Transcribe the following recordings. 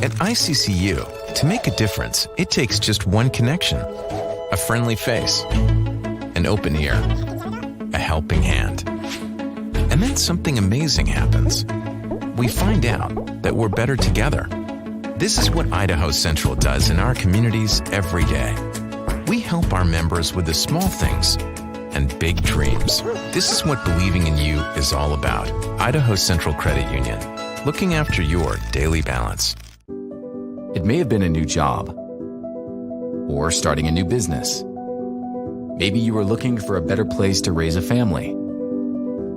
At ICCU, to make a difference, it takes just one connection. A friendly face, an open ear, a helping hand. And then something amazing happens. We find out that we're better together. This is what Idaho Central does in our communities every day. We help our members with the small things and big dreams. This is what believing in you is all about. Idaho Central Credit Union, looking after your daily balance. It may have been a new job or starting a new business. Maybe you were looking for a better place to raise a family.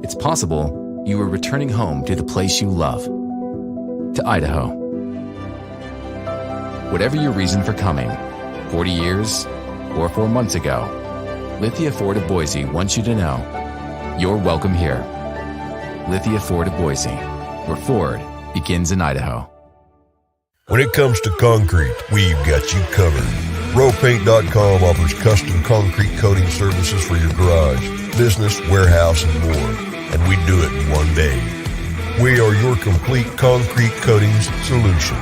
It's possible you were returning home to the place you love, to Idaho. Whatever your reason for coming, 40 years or 4 months ago, Lithia Ford of Boise wants you to know you're welcome here. Lithia Ford of Boise, where Ford begins in Idaho. When it comes to concrete, we've got you covered. Ropaint.com offers custom concrete coating services for your garage, business, warehouse, and more. And we do it in one day. We are your complete concrete coatings solution.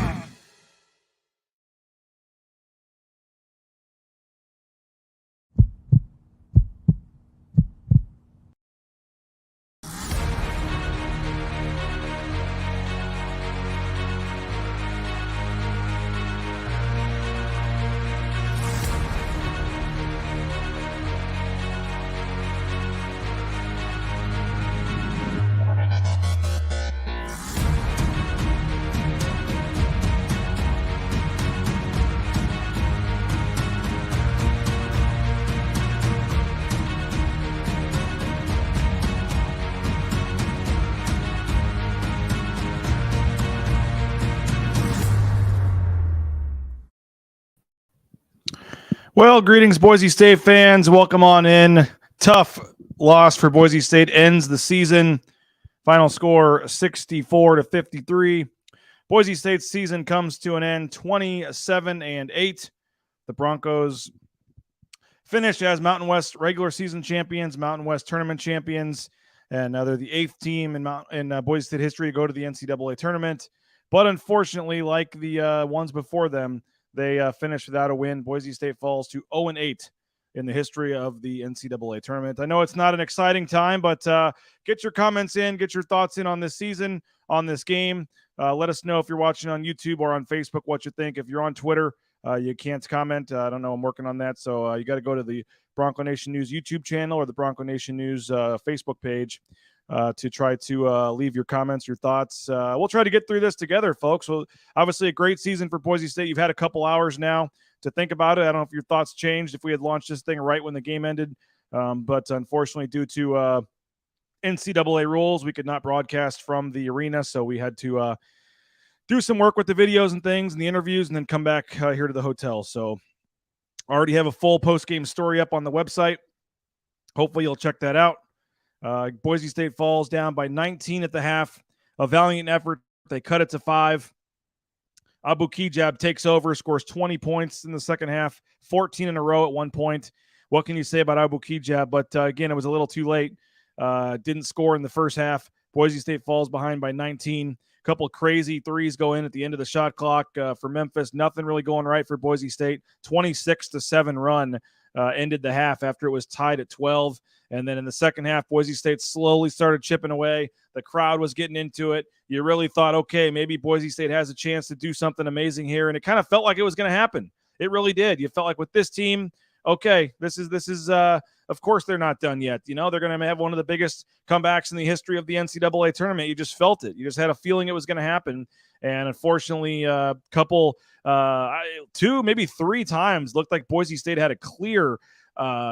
Well, greetings, Boise State fans. Welcome on in. Tough loss for Boise State. Ends the season. Final score 64-53. Boise State's season comes to an end 27-8. The Broncos finish as Mountain West regular season champions, Mountain West tournament champions, and now they're the 8th team in Boise State history to go to the NCAA tournament. But unfortunately, like the ones before them, they finished without a win. Boise State falls to 0-8 in the history of the NCAA tournament. I know it's not an exciting time, but get your comments in, get your thoughts in on this season, on this game. Let us know if you're watching on YouTube or on Facebook what you think. If you're on Twitter, you can't comment. I don't know. I'm working on that. So you got to go to the Bronco Nation News YouTube channel or the Bronco Nation News Facebook page to try to leave your comments, your thoughts. We'll try to get through this together, folks. Well, obviously a great season for Boise State. You've had a couple hours now to think about it. I don't know if your thoughts changed if we had launched this thing right when the game ended. But unfortunately, due to NCAA rules, we could not broadcast from the arena. So we had to do some work with the videos and things and the interviews and then come back here to the hotel. So I already have a full post-game story up on the website. Hopefully you'll check that out. Boise State falls down by 19 at the half. A valiant effort. They cut it to 5. Abu Kijab takes over, scores 20 points in the second half, 14 in a row at one point. What can you say about Abu Kijab? But again, it was a little too late. Didn't score in the first half. Boise State falls behind by 19. A couple of crazy threes go in at the end of the shot clock for Memphis. Nothing really going right for Boise State. 26-7 run ended the half after it was tied at 12. And then in the second half, Boise State slowly started chipping away. The crowd was getting into it. You really thought, okay, maybe Boise State has a chance to do something amazing here. And it kind of felt like it was going to happen. It really did. You felt like with this team, okay, this is of course they're not done yet. You know, they're going to have one of the biggest comebacks in the history of the NCAA tournament. You just felt it. You just had a feeling it was going to happen. And unfortunately, two, maybe 3 times looked like Boise State had a clear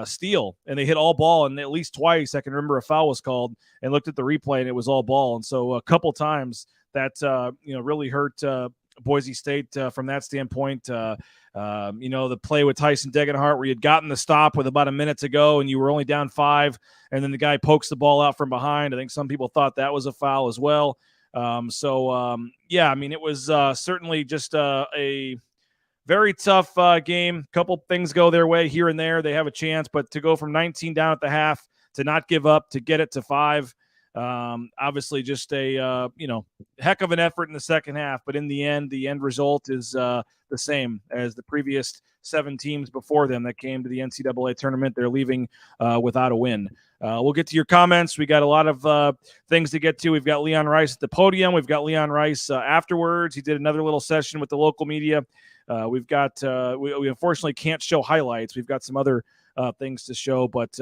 steal, and they hit all ball, and at least twice I can remember a foul was called, and looked at the replay and it was all ball. And so a couple times that really hurt Boise State from that standpoint. The play with Tyson Degenhart where you had gotten the stop with about a minute to go and you were only down 5, and then the guy pokes the ball out from behind. I think some people thought that was a foul as well. It was certainly just a very tough game. Couple things go their way here and there. They have a chance, but to go from 19 down at the half, to not give up, to get it to 5, Obviously, just a heck of an effort in the second half, but in the end result is the same as the previous 7 teams before them that came to the NCAA tournament. They're leaving without a win. We'll get to your comments. We got a lot of things to get to. We've got Leon Rice at the podium. We've got Leon Rice afterwards. He did another little session with the local media. We've got we unfortunately can't show highlights. We've got some other things to show, but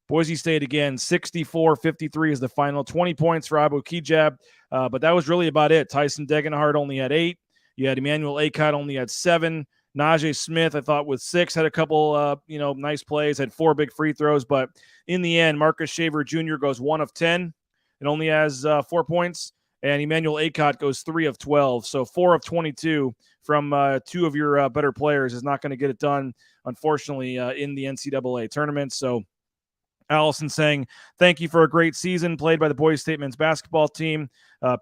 Boise State again, 64-53 is the final. 20 points for Abu Kijab, but that was really about it. Tyson Degenhardt only had 8. You had Emmanuel Akot only had 7. Najee Smith, I thought, with 6, had a couple, nice plays, had 4 big free throws. But in the end, Marcus Shaver Jr. goes 1 of 10 and only has 4 points. And Emmanuel Akot goes 3 of 12. So 4 of 22 from 2 of your better players is not going to get it done, unfortunately, in the NCAA tournament. So Allison saying, thank you for a great season played by the Boise State men's basketball team.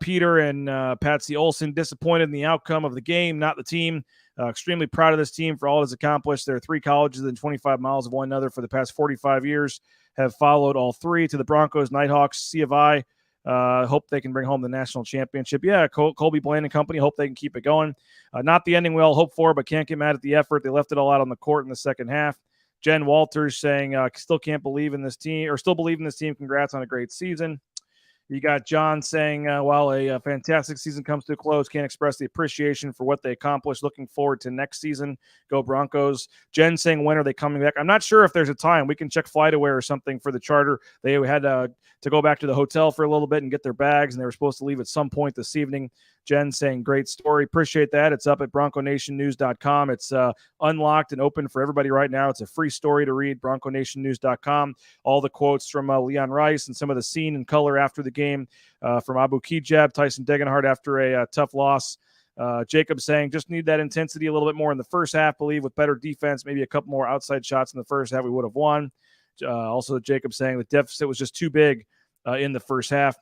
Peter and Patsy Olson disappointed in the outcome of the game, not the team. Extremely proud of this team for all it has accomplished. There are 3 colleges within 25 miles of one another for the past 45 years, have followed all 3 to the Broncos, Nighthawks, C of I. Hope they can bring home the national championship. Yeah, Colby Blaine and company, hope they can keep it going. Not the ending we all hope for, but can't get mad at the effort. They left it all out on the court in the second half. Jen Walters saying, still can't believe in this team, or still believe in this team. Congrats on a great season. You got John saying, while a fantastic season comes to a close, can't express the appreciation for what they accomplished. Looking forward to next season. Go Broncos. Jen saying, when are they coming back? I'm not sure if there's a time. We can check FlightAware or something for the charter. They had to go back to the hotel for a little bit and get their bags, and they were supposed to leave at some point this evening. Jen saying, great story. Appreciate that. It's up at BroncoNationNews.com. It's unlocked and open for everybody right now. It's a free story to read, BroncoNationNews.com. All the quotes from Leon Rice and some of the scene and color after the game from Abu Kijab, Tyson Degenhardt after a tough loss. Jacob saying, just need that intensity a little bit more in the first half, believe with better defense, maybe a couple more outside shots in the first half, we would have won. Also, Jacob saying the deficit was just too big in the first half.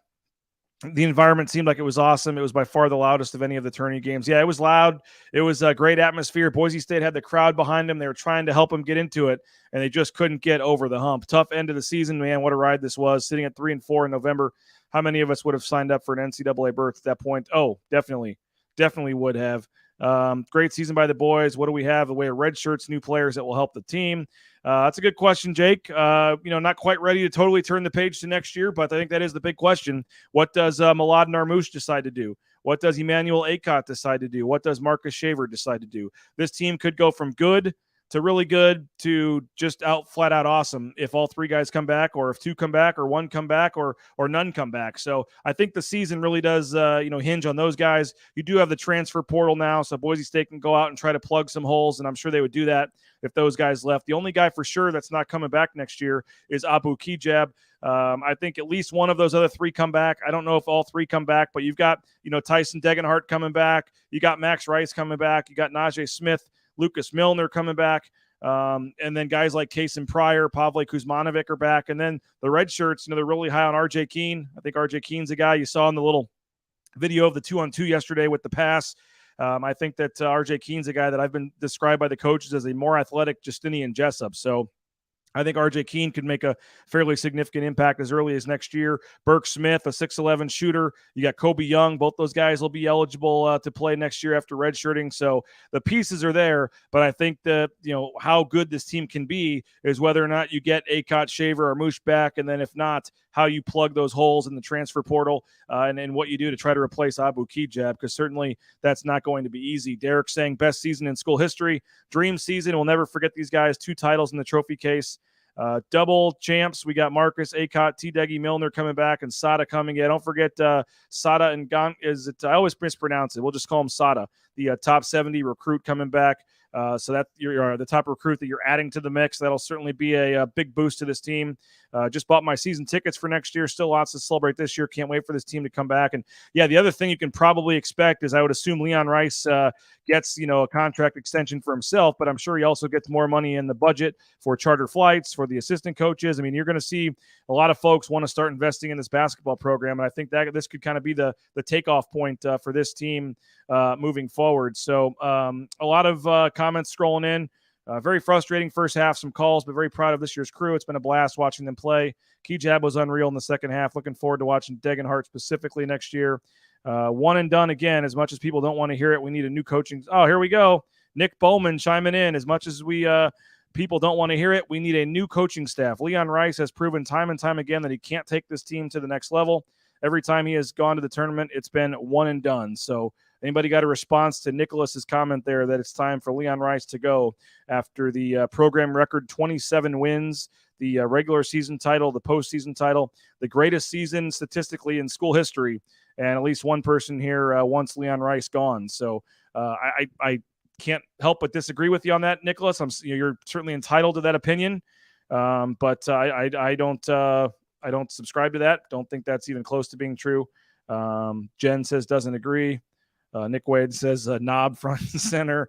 The environment seemed like it was awesome. It was by far the loudest of any of the tourney games. Yeah, it was loud. It was a great atmosphere. Boise State had the crowd behind them. They were trying to help them get into it, and they just couldn't get over the hump. Tough end of the season, man. What a ride this was. Sitting at 3-4 in November. How many of us would have signed up for an NCAA berth at that point? Oh, definitely would have. Great season by the boys. What do we have? The way of red shirts, new players that will help the team. That's a good question, Jake. Not quite ready to totally turn the page to next year, but I think that is the big question. What does Milad Narmouche decide to do? What does Emmanuel Akot decide to do? What does Marcus Shaver decide to do? This team could go from good to really good to just flat out awesome if all 3 guys come back, or if 2 come back, or 1 come back, or none come back. So I think the season really does hinge on those guys. You do have the transfer portal now, so Boise State can go out and try to plug some holes, and I'm sure they would do that if those guys left. The only guy for sure that's not coming back next year is Abu Kijab. I think at least one of those other 3 come back. I don't know if all 3 come back, but you've got Tyson Degenhardt coming back. You got Max Rice coming back. You got Najee Smith, Lucas Milner coming back. And then guys like Kason Pryor, Pavle Kuzmanovic are back. And then the red shirts, they're really high on RJ Keene. I think RJ Keene's a guy you saw in the little video of the 2-on-2 yesterday with the pass. I think that RJ Keene's a guy that I've been described by the coaches as a more athletic Justinian Jessup. So I think RJ Keene could make a fairly significant impact as early as next year. Burke Smith, a 6'11 shooter. You got Kobe Young. Both those guys will be eligible to play next year after redshirting. So the pieces are there, but I think that, how good this team can be is whether or not you get Akot, Shaver, or Moosh back, and then if not, how you plug those holes in the transfer portal and what you do to try to replace Abu Kijab, because certainly that's not going to be easy. Derek saying best season in school history. Dream season. We'll never forget these guys. 2 titles in the trophy case. Double champs. We got Marcus, Akot, T. Milner coming back, and Sada coming in. Don't forget Sada and Gong. I always mispronounce it. We'll just call him Sada, the top 70 recruit coming back. So that you're the top recruit that you're adding to the mix. That'll certainly be a big boost to this team. Just bought my season tickets for next year. Still lots to celebrate this year. Can't wait for this team to come back. And yeah, the other thing you can probably expect is I would assume Leon Rice gets, a contract extension for himself, but I'm sure he also gets more money in the budget for charter flights, for the assistant coaches. I mean, you're going to see a lot of folks want to start investing in this basketball program. And I think that this could kind of be the takeoff point for this team moving forward. So a lot of comments scrolling in. Very frustrating first half, some calls, but very proud of this year's crew. It's been a blast watching them play. Kejab was unreal in the second half. Looking forward to watching Degenhart specifically next year. One and done again. As much as people don't want to hear it, we need a new coaching. Oh, here we go. Nick Bowman chiming in. As much as we people don't want to hear it, we need a new coaching staff. Leon Rice has proven time and time again that he can't take this team to the next level. Every time he has gone to the tournament, it's been one and done. So anybody got a response to Nicholas's comment there that it's time for Leon Rice to go after the program record 27 wins, the regular season title, the postseason title, the greatest season statistically in school history, and at least one person here wants Leon Rice gone. So I can't help but disagree with you on that, Nicholas. You're certainly entitled to that opinion, but I don't subscribe to that. Don't think that's even close to being true. Jen says doesn't agree. Nick Wade says knob front and center.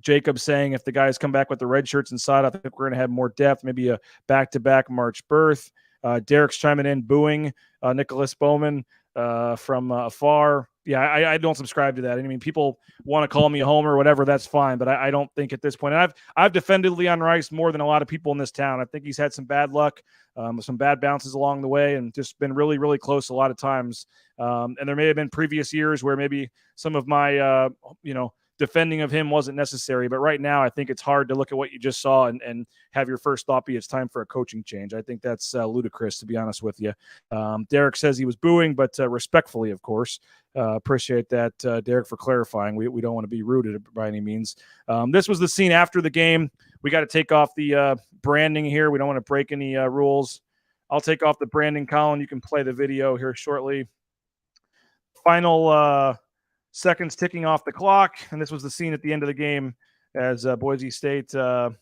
Jacob saying if the guys come back with the red shirts inside, I think we're going to have more depth, maybe a back-to-back March berth. Derek's chiming in, booing Nicholas Bowman from afar. Yeah, I don't subscribe to that. I mean, people want to call me a homer or whatever, that's fine, but I don't think at this point. And I've defended Leon Rice more than a lot of people in this town. I think he's had some bad luck, some bad bounces along the way, and just been really, really close a lot of times. And there may have been previous years where maybe some of my, defending of him wasn't necessary. But right now, I think it's hard to look at what you just saw and have your first thought be it's time for a coaching change. I think that's ludicrous, to be honest with you. Derek says he was booing, but respectfully, of course. Appreciate that, Derek, for clarifying. We don't want to be rude by any means. This was the scene after the game. We got to take off the branding here. We don't want to break any rules. I'll take off the branding, Colin. You can play the video here shortly. Final seconds ticking off the clock, and this was the scene at the end of the game as Boise State. Video's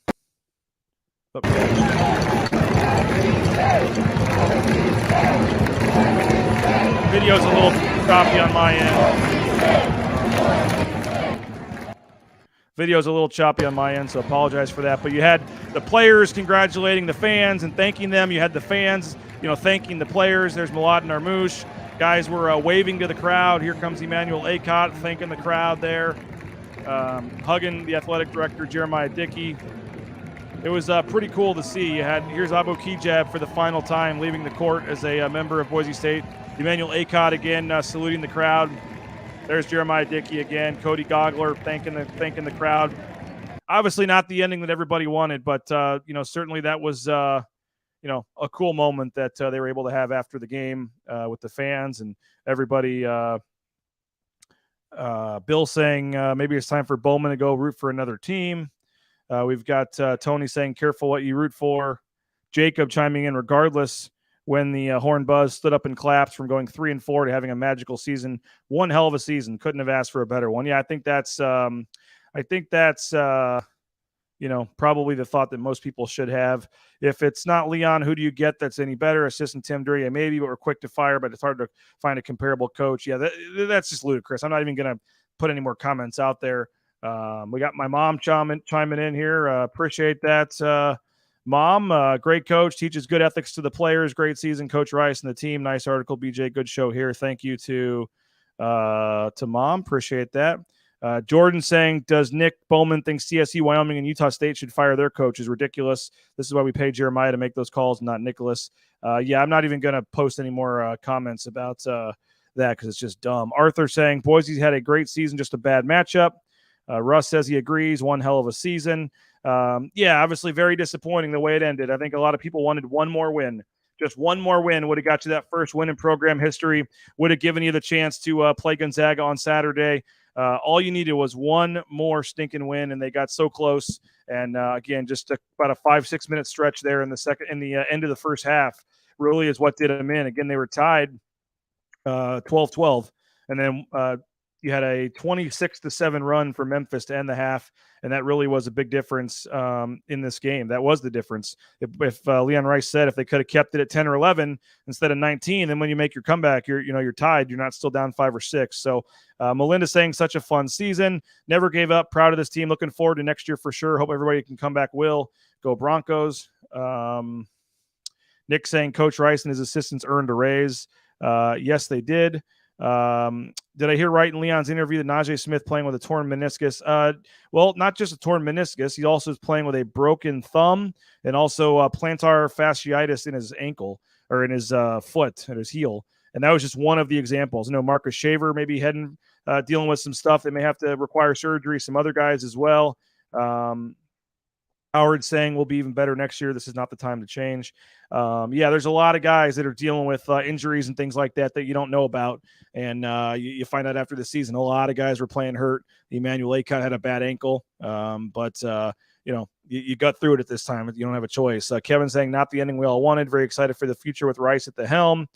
a little choppy on my end. So apologize for that. But you had the players congratulating the fans and thanking them. You had the fans, thanking the players. There's Malad and Armouche. Guys were waving to the crowd. Here comes Emmanuel Acott thanking the crowd there, hugging the athletic director, Jeremiah Dickey. It was pretty cool to see. Here's Abu Kejab for the final time leaving the court as a member of Boise State. Emmanuel Acott again saluting the crowd. There's Jeremiah Dickey again. Cody Gogler thanking the crowd. Obviously not the ending that everybody wanted, but certainly that was a cool moment that they were able to have after the game with the fans and everybody. Bill saying maybe it's time for Bowman to go root for another team. We've got Tony saying careful what you root for. Jacob chiming in regardless when the horn buzz stood up and clapped from going 3-4 to having a magical season. One hell of a season. Couldn't have asked for a better one. Yeah, I think that's probably the thought that most people should have. If it's not Leon, who do you get that's any better? Assistant Tim Duryea, maybe, but we're quick to fire, but it's hard to find a comparable coach. Yeah, that's just ludicrous. I'm not even going to put any more comments out there. We got my mom chiming in here. Appreciate that, Mom. Great coach, teaches good ethics to the players. Great season, Coach Rice and the team. Nice article, BJ. Good show here. Thank you to Mom. Appreciate that. Jordan saying, does Nick Bowman think CSU, Wyoming, and Utah State should fire their coaches? Ridiculous. This is why we pay Jeremiah to make those calls, not Nicholas. Yeah, I'm not even going to post any more comments about that because it's just dumb. Arthur saying, Boise had a great season, just a bad matchup. Russ says he agrees. One hell of a season. Yeah, obviously very disappointing the way it ended. I think a lot of people wanted one more win. Just one more win would have got you that first win in program history, would have given you the chance to play Gonzaga on Saturday. All you needed was one more stinking win, and they got so close. And again, just about a 5-6 minute stretch there in the end of the first half really is what did them in. Again, they were tied 12-12, and then you had a 26-7 run for Memphis to end the half, and that really was a big difference in this game. That was the difference. If Leon Rice said if they could have kept it at 10 or 11 instead of 19, then when you make your comeback, you're tied. You're not still down 5 or 6. So Melinda saying such a fun season. Never gave up. Proud of this team. Looking forward to next year for sure. Hope everybody can come back. Will go Broncos. Nick saying Coach Rice and his assistants earned a raise. Yes, they did. Did I hear right in Leon's interview that Najee Smith playing with a torn meniscus? Well, not just a torn meniscus. He also is playing with a broken thumb and also plantar fasciitis in his ankle or in his foot, at his heel. And that was just one of the examples. Marcus Shaver maybe dealing with some stuff that may have to require surgery. Some other guys as well. Howard saying we'll be even better next year. This is not the time to change. There's a lot of guys that are dealing with injuries and things like that you don't know about. And you find out after the season, a lot of guys were playing hurt. Emmanuel Akot had a bad ankle. You got through it at this time. You don't have a choice. Kevin saying not the ending we all wanted. Very excited for the future with Rice at the helm.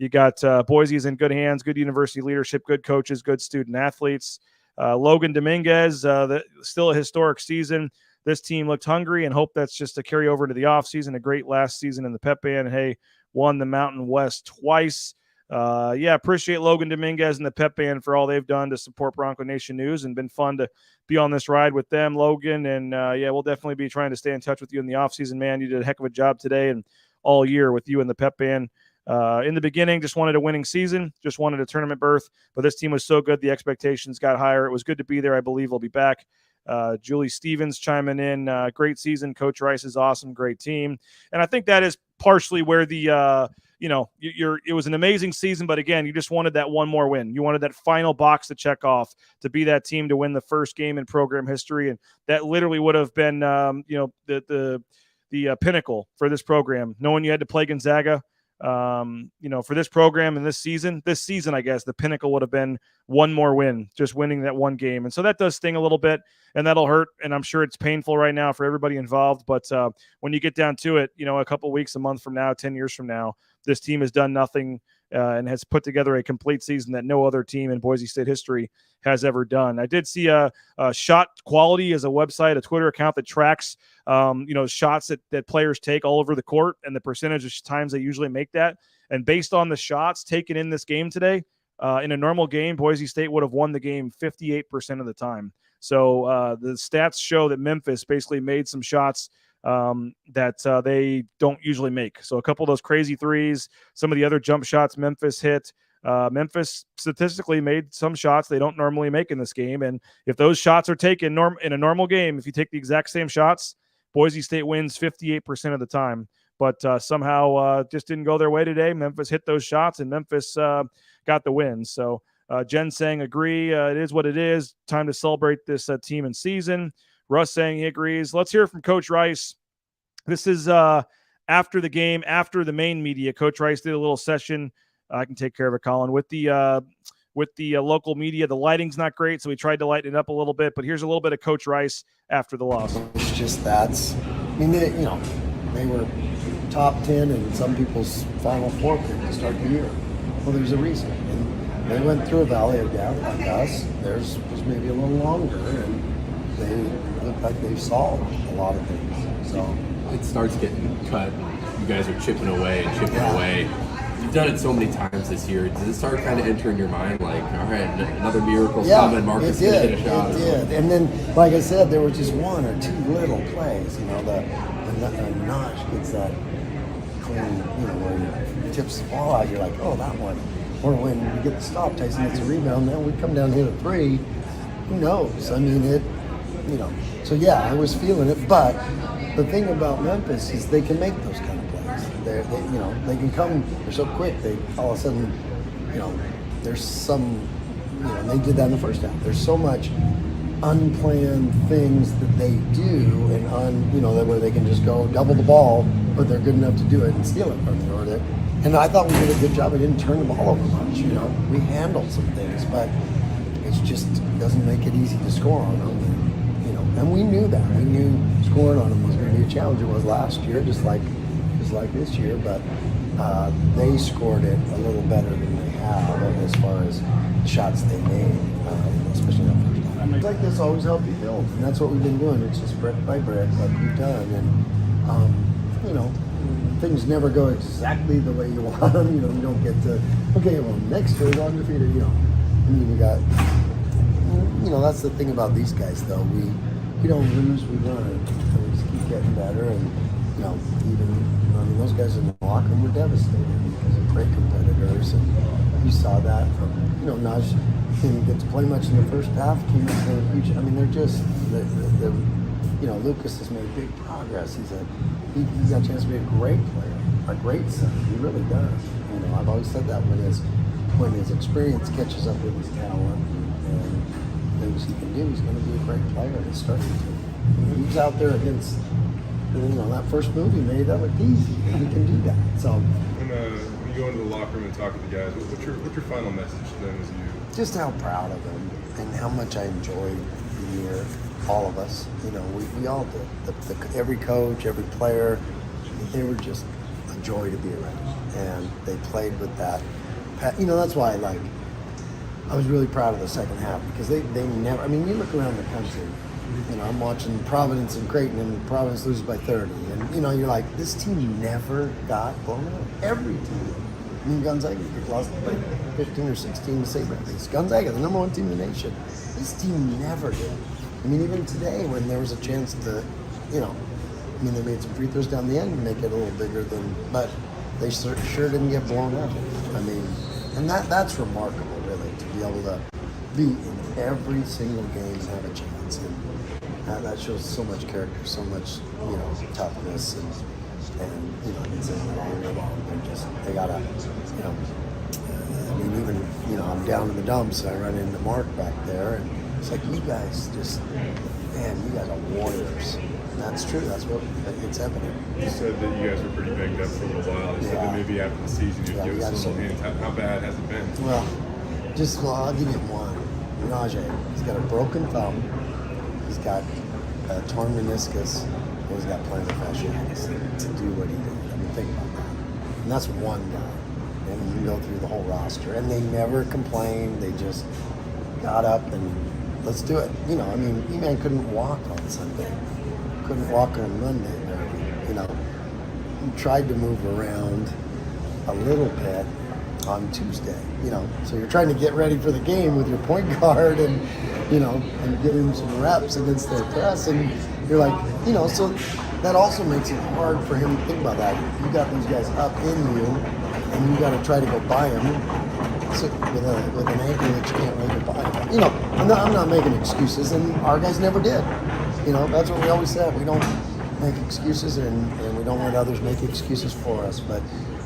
You got Boise's in good hands, good university leadership, good coaches, good student athletes. Logan Dominguez, still a historic season. This team looked hungry and hope that's just a carryover into the offseason. A great last season in the Pep Band. And hey, won the Mountain West twice. Appreciate Logan Dominguez and the Pep Band for all they've done to support Bronco Nation News, and been fun to be on this ride with them, Logan. And we'll definitely be trying to stay in touch with you in the offseason, man. You did a heck of a job today and all year with you and the Pep Band. In the beginning, just wanted a winning season, just wanted a tournament berth, but this team was so good, the expectations got higher. It was good to be there. I believe we'll be back. Julie Stevens chiming in, great season. Coach Rice is awesome, great team. And I think that is partially where the, it was an amazing season, but again, you just wanted that one more win. You wanted that final box to check off to be that team to win the first game in program history. And that literally would have been, the pinnacle for this program, knowing you had to play Gonzaga. For this program and this season, I guess the pinnacle would have been one more win, just winning that one game. And so that does sting a little bit, and that'll hurt. And I'm sure it's painful right now for everybody involved. But when you get down to it, a couple weeks, a month from now, 10 years from now, this team has done nothing and has put together a complete season that no other team in Boise State history has ever done. I did see a Shot Quality as a website, a Twitter account that tracks, shots that players take all over the court and the percentage of times they usually make that. And based on the shots taken in this game today, in a normal game, Boise State would have won the game 58% of the time. So the stats show that Memphis basically made some shots that they don't usually make. So a couple of those crazy threes, some of the other jump shots Memphis hit. Memphis statistically made some shots they don't normally make in this game. And if those shots are taken in a normal game, if you take the exact same shots, Boise State wins 58% of the time. But somehow just didn't go their way today. Memphis hit those shots, and Memphis got the win. So Jen saying, agree, it is what it is. Time to celebrate this team and season. Russ saying he agrees. Let's hear from Coach Rice. This is after the game, after the main media. Coach Rice did a little session. I can take care of it, Colin, with the local media. The lighting's not great, so we tried to lighten it up a little bit. But here's a little bit of Coach Rice after the loss. It's just they were top 10 in some people's Final Four pick to start the year. Well, there's a reason. And they went through a valley of doubt like us. Theirs was maybe a little longer, and they look like they've solved a lot of things. So it starts getting cut. You guys are chipping away and chipping away. You've done it so many times this year. Does it start kind of entering your mind like, all right, another miracle's coming, Marcus is going to hit a shot? It did. And then, like I said, there were just one or two little plays. The Notch gets that clean, where he tips the ball out, you're like, oh, that one. Or when you get the stop, Tyson gets a rebound, then we come down and hit a three. Who knows? I mean, So, yeah, I was feeling it. But the thing about Memphis is they can make those kind of plays. They can come. They're so quick. They all of a sudden, there's some. They did that in the first half. There's so much unplanned things that they do, and where they can just go double the ball, but they're good enough to do it and steal it from you. And I thought we did a good job. We didn't turn the ball over much. We handled some things, but it just doesn't make it easy to score on them. And we knew that. We knew scoring on them was going to be a challenge. It was last year, just like this year, but they scored it a little better than they have as far as shots they made, especially that first time. It's like this always help you build, and that's what we've been doing. It's just brick by brick, like we've done, and things never go exactly the way you want them. You don't get to next year we're undefeated. We got. That's the thing about these guys, though. We don't lose, we learn. We just keep getting better, and you know, even, I mean, those guys in the locker room were devastated because they're great competitors, and you saw that from, you know, Naj didn't get to play much in the first half, came up with a huge, I mean, they're just, you know, Lucas has made big progress. He's got a chance to be a great player, a great son. He really does. You know, I've always said that when his experience catches up with his talent and things he can do, he's going to be a great player. And he's starting to. He was out there against, you know, that first move he made, that looked easy. And he can do that. So when you go into the locker room and talk to the guys, what's your final message to them as you? Just how proud of them and how much I enjoyed the year. All of us, you know, we all did. Every coach, every player, they were just a joy to be around, and they played with that. You know, that's why I was really proud of the second half, because they never. I mean, you look around the country. You know, I'm watching Providence and Creighton, and Providence loses by 30, and you know, you're like, this team never got blown out. Every team. I mean, Gonzaga lost by 15 or 16 to St. Memphis. Gonzaga, the number one team in the nation. This team never did. I mean, even today, when there was a chance to, you know, I mean, they made some free throws down the end to make it a little bigger than, but they sure didn't get blown out. I mean, and that's remarkable, really, to be able to be in every single game and have a chance. And that shows so much character, so much, you know, toughness, and you know, they gotta, you know, I mean, even, you know, I'm down in the dumps, I run into Mark back there, and it's like, you guys just, man, you guys are warriors. And that's true. That's what, it's evident. You said that you guys were pretty banged up for a little while. You said that maybe after the season you'd give us a little hint. How bad has it been? Well, I'll give you one. Najee, he's got a broken thumb. He's got a torn meniscus. And he's got plantar fasciitis to do what he did. I mean, think about that. And that's one guy. And you go through the whole roster. And they never complained. They just got up and let's do it. You know, I mean, E-Man couldn't walk on Sunday. Couldn't walk on Monday. You know, he tried to move around a little bit on Tuesday. You know, so you're trying to get ready for the game with your point guard and, you know, and get him some reps against their press. And you're like, you know, so that also makes it hard for him to think about that. You got these guys up in you, and you got to try to go by them. So with an ankle that you can't really go by. You know, I'm not making excuses, and our guys never did. You know, that's what we always said. We don't make excuses, and we don't let others make excuses for us. But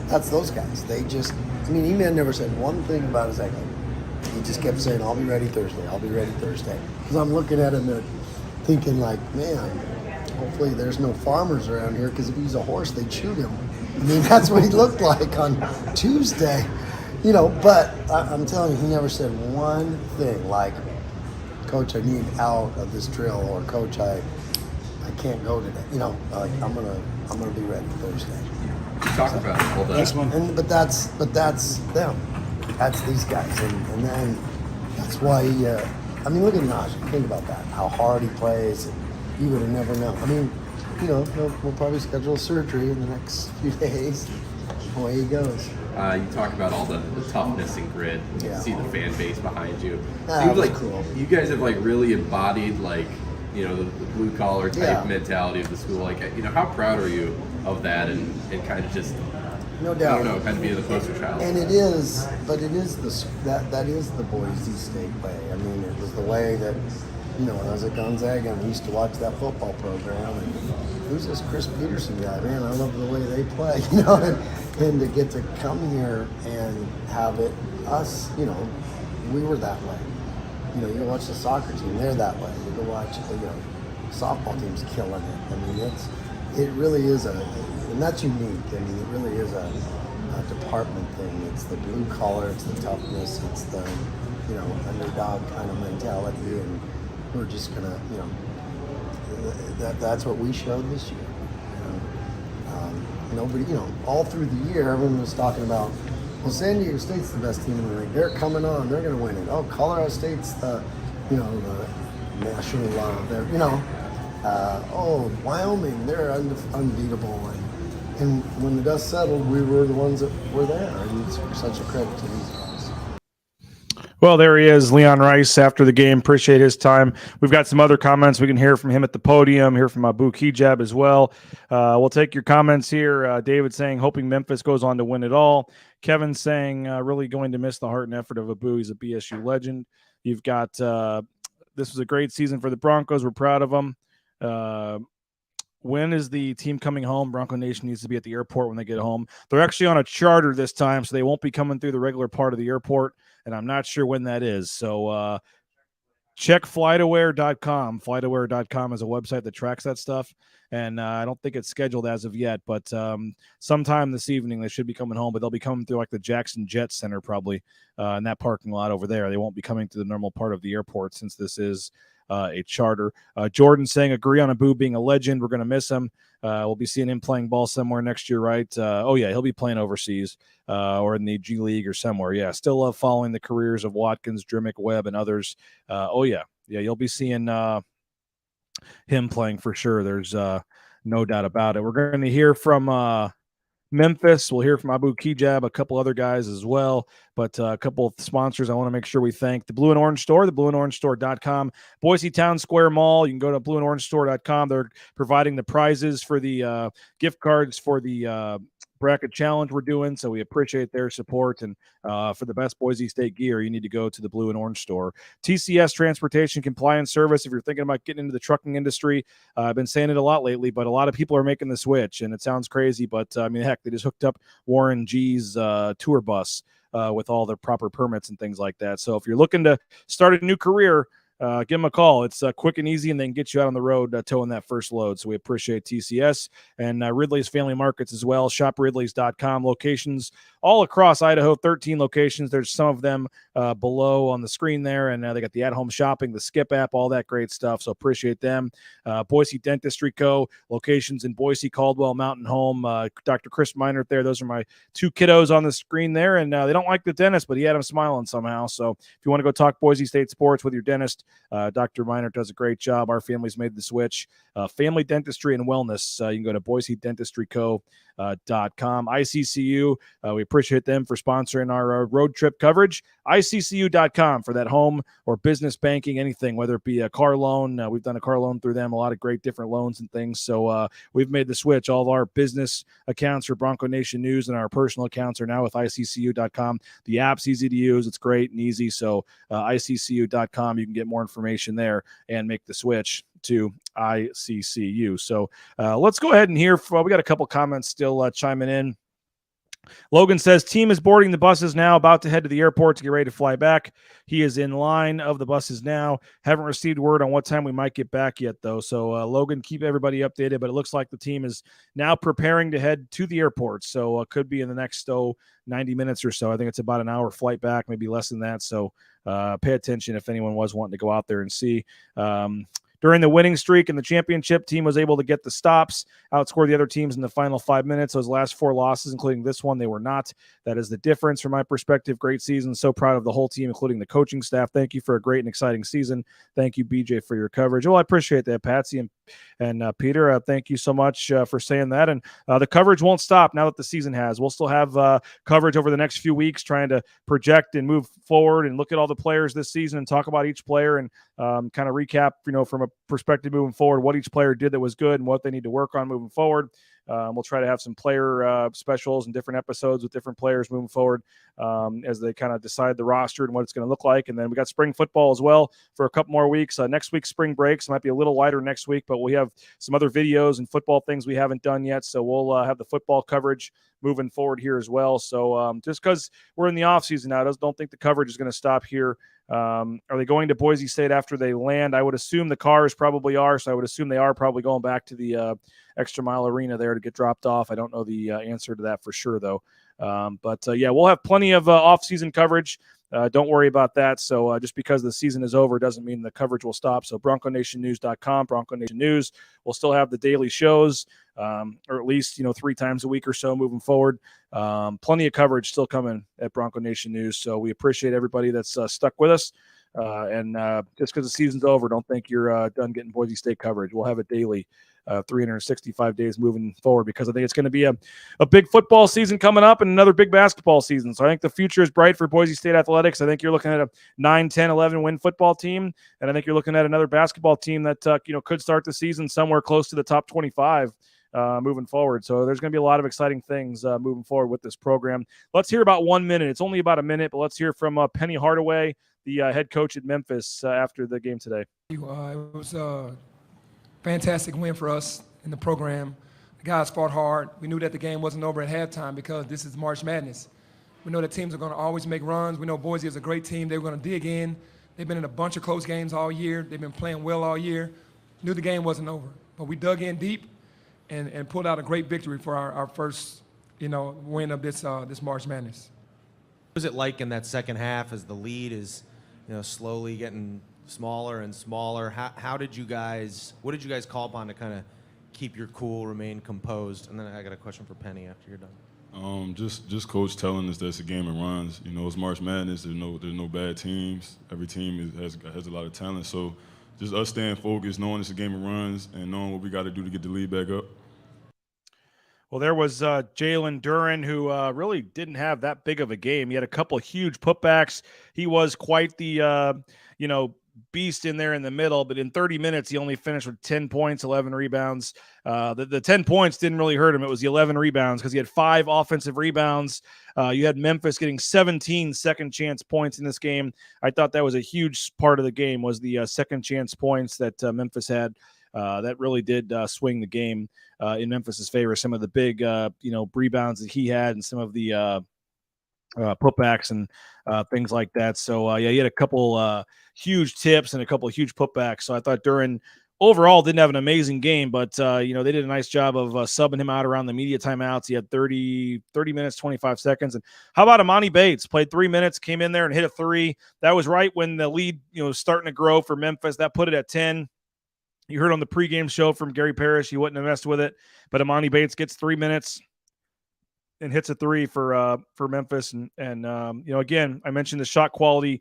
that's those guys. They just, I mean, E-Man never said one thing about his ankle. He just kept saying, I'll be ready Thursday. I'll be ready Thursday. Because I'm looking at him and thinking like, man, hopefully there's no farmers around here, because if he's a horse, they'd shoot him. I mean, that's what he looked like on Tuesday. You know, but I'm telling you, he never said one thing like, Coach, I need out of this drill, or Coach, I can't go today. You know, like I'm gonna be ready Thursday. You talk about all that. But that's them. That's these guys, and then that's why. I mean, look at Najee. Think about that. How hard he plays. You would have never known. I mean, you know, we'll probably schedule surgery in the next few days. Away he goes. You talk about all the toughness and grit. You Yeah. see the fan base behind you. That Seems was like cool. you guys have like really embodied like, you know, the blue collar type Yeah. mentality of the school. Like, you know, how proud are you of that, and kind of just, No doubt. I don't know, kind of being the poster child. And it is that is the Boise State way. I mean, it was the way that, you know, when I was at Gonzaga and we used to watch that football program, and who's this Chris Peterson guy? Man, I love the way they play, you know, and to get to come here and have it, us, you know, we were that way. You know, you go watch the soccer team, they're that way. You go watch, you know, softball team's killing it. I mean, it really is and that's unique. I mean, it really is a department thing. It's the blue collar, it's the toughness, it's the, you know, underdog kind of mentality, and we're just gonna, you know, that's what we showed this year. Nobody, you know, all through the year, everyone was talking about, well, San Diego State's the best team in the league. They're coming on. They're going to win it. Oh, Colorado State's the, you know, the national they're, you know, oh, Wyoming, they're unbeatable. And when the dust settled, we were the ones that were there. And it's such a credit to these guys. Well, there he is, Leon Rice, after the game. Appreciate his time. We've got some other comments. We can hear from him at the podium, hear from Abu Kijab as well. We'll take your comments here. David saying, hoping Memphis goes on to win it all. Kevin saying, really going to miss the heart and effort of Abu. He's a BSU legend. You've got, this was a great season for the Broncos. We're proud of them. When is the team coming home? Bronco Nation needs to be at the airport when they get home. They're actually on a charter this time, so they won't be coming through the regular part of the airport, and I'm not sure when that is. So check flightaware.com. Flightaware.com is a website that tracks that stuff, and I don't think it's scheduled as of yet, but sometime this evening they should be coming home, but they'll be coming through like the Jackson Jet Center probably in that parking lot over there. They won't be coming to the normal part of the airport since this is a charter. Jordan saying, agree on Abu being a legend. We're going to miss him. We'll be seeing him playing ball somewhere next year, right? Oh, yeah, he'll be playing overseas or in the G League or somewhere. Yeah, still love following the careers of Watkins, Drimmick, Webb, and others. Oh, yeah. Yeah, you'll be seeing him playing for sure. There's no doubt about it. We're going to hear from Memphis. We'll hear from Abu Kijab, a couple other guys as well, but a couple of sponsors I want to make sure we thank. The Blue and Orange Store, theblueandorangestore.com, Boise Town Square Mall. You can go to blueandorangestore.com. They're providing the prizes for the gift cards for the bracket challenge we're doing, so we appreciate their support. And for the best Boise State gear, you need to go to the Blue and Orange Store. TCS Transportation Compliance Service. If you're thinking about getting into the trucking industry, I've been saying it a lot lately, but a lot of people are making the switch, and it sounds crazy, but I mean, heck, they just hooked up Warren G's tour bus with all the proper permits and things like that. So if you're looking to start a new career, give them a call. It's quick and easy, and they can get you out on the road towing that first load. So we appreciate TCS and Ridley's Family Markets as well. ShopRidleys.com. Locations all across Idaho, 13 locations. There's some of them below on the screen there, and they got the at-home shopping, the Skip app, all that great stuff. So appreciate them. Boise Dentistry Co. Locations in Boise, Caldwell, Mountain Home. Dr. Chris Meinert there. Those are my two kiddos on the screen there, and they don't like the dentist, but he had them smiling somehow. So if you want to go talk Boise State sports with your dentist, Dr. Meinert does a great job. Our family's made the switch. Family Dentistry and Wellness. You can go to BoiseDentistryCo.com. ICCU, we appreciate them for sponsoring our road trip coverage. ICCU.com for that home or business banking, anything, whether it be a car loan. We've done a car loan through them, a lot of great different loans and things. So we've made the switch. All of our business accounts for Bronco Nation News and our personal accounts are now with ICCU.com. The app's easy to use. It's great and easy. So ICCU.com, you can get more information there and make the switch to ICCU. So let's go ahead and hear. We got a couple comments still chiming in. Logan says, team is boarding the buses now, about to head to the airport to get ready to fly back. He is in line of the buses now. Haven't received word on what time we might get back yet, though. So, Logan, keep everybody updated, but it looks like the team is now preparing to head to the airport. So, could be in the next 90 minutes or so. I think it's about an hour flight back, maybe less than that. So, pay attention if anyone was wanting to go out there and see. During the winning streak in the championship, team was able to get the stops, outscore the other teams in the final 5 minutes. Those last 4 losses, including this one, they were not. That is the difference from my perspective. Great season. So proud of the whole team, including the coaching staff. Thank you for a great and exciting season. Thank you, BJ, for your coverage. Well, I appreciate that, Patsy and Peter. Thank you so much for saying that. And the coverage won't stop now that the season has. We'll still have coverage over the next few weeks, trying to project and move forward and look at all the players this season and talk about each player and kind of recap, from a perspective moving forward, what each player did that was good and what they need to work on moving forward. We'll try to have some player specials and different episodes with different players moving forward as they kind of decide the roster and what it's going to look like. And then we got spring football as well for a couple more weeks. Next week, spring breaks might be a little lighter next week, but we have some other videos and football things we haven't done yet. So we'll have the football coverage moving forward here as well. So just because we're in the off season now, don't think the coverage is going to stop here. Are they going to Boise State after they land? I would assume the cars probably are. So I would assume they are probably going back to the Extra Mile Arena there to get dropped off. I don't know the answer to that for sure, though. But we'll have plenty of off-season coverage. Don't worry about that. So just because the season is over doesn't mean the coverage will stop. So BroncoNationNews.com, Bronco Nation News. We'll still have the daily shows, or at least 3 times a week or so moving forward. Plenty of coverage still coming at Bronco Nation News. So we appreciate everybody that's stuck with us. And just because the season's over, don't think you're done getting Boise State coverage. We'll have it daily 365 days moving forward, because I think it's going to be a big football season coming up and another big basketball season. So I think the future is bright for Boise State athletics. I think you're looking at a 9, 10, 11 win football team, and I think you're looking at another basketball team that could start the season somewhere close to the top 25 moving forward. So there's going to be a lot of exciting things moving forward with this program. Let's hear about 1 minute. It's only about a minute, but let's hear from Penny Hardaway, the head coach at Memphis, after the game today. It was a fantastic win for us in the program. The guys fought hard. We knew that the game wasn't over at halftime because this is March Madness. We know that teams are going to always make runs. We know Boise is a great team. They were going to dig in. They've been in a bunch of close games all year. They've been playing well all year. Knew the game wasn't over. But we dug in deep and pulled out a great victory for our first, win of this March Madness. What was it like in that second half as the lead is, slowly getting smaller and smaller? What did you guys call upon to kind of keep your cool, remain composed? And then I got a question for Penny after you're done. Just coach telling us that it's a game of runs. It's March Madness. There's no bad teams. Every team has a lot of talent. So just us staying focused, knowing it's a game of runs, and knowing what we got to do to get the lead back up. Well, there was Jalen Duren, who really didn't have that big of a game. He had a couple of huge putbacks. He was quite the beast in there in the middle, but in 30 minutes, he only finished with 10 points, 11 rebounds. The 10 points didn't really hurt him. It was the 11 rebounds, because he had 5 offensive rebounds. You had Memphis getting 17 second chance points in this game. I thought that was a huge part of the game, was the second chance points that Memphis had. That really did swing the game in Memphis's favor. Some of the big, rebounds that he had, and some of the putbacks and things like that. So, he had a couple huge tips and a couple of huge putbacks. So I thought Duren overall didn't have an amazing game, but, they did a nice job of subbing him out around the media timeouts. He had 30 minutes, 25 seconds. And how about Amani Bates? Played 3 minutes, came in there and hit a 3. That was right when the lead, was starting to grow for Memphis. That put it at 10. You heard on the pregame show from Gary Parrish, he wouldn't have messed with it, but Amani Bates gets 3 minutes and hits a 3 for Memphis. And again, I mentioned the shot quality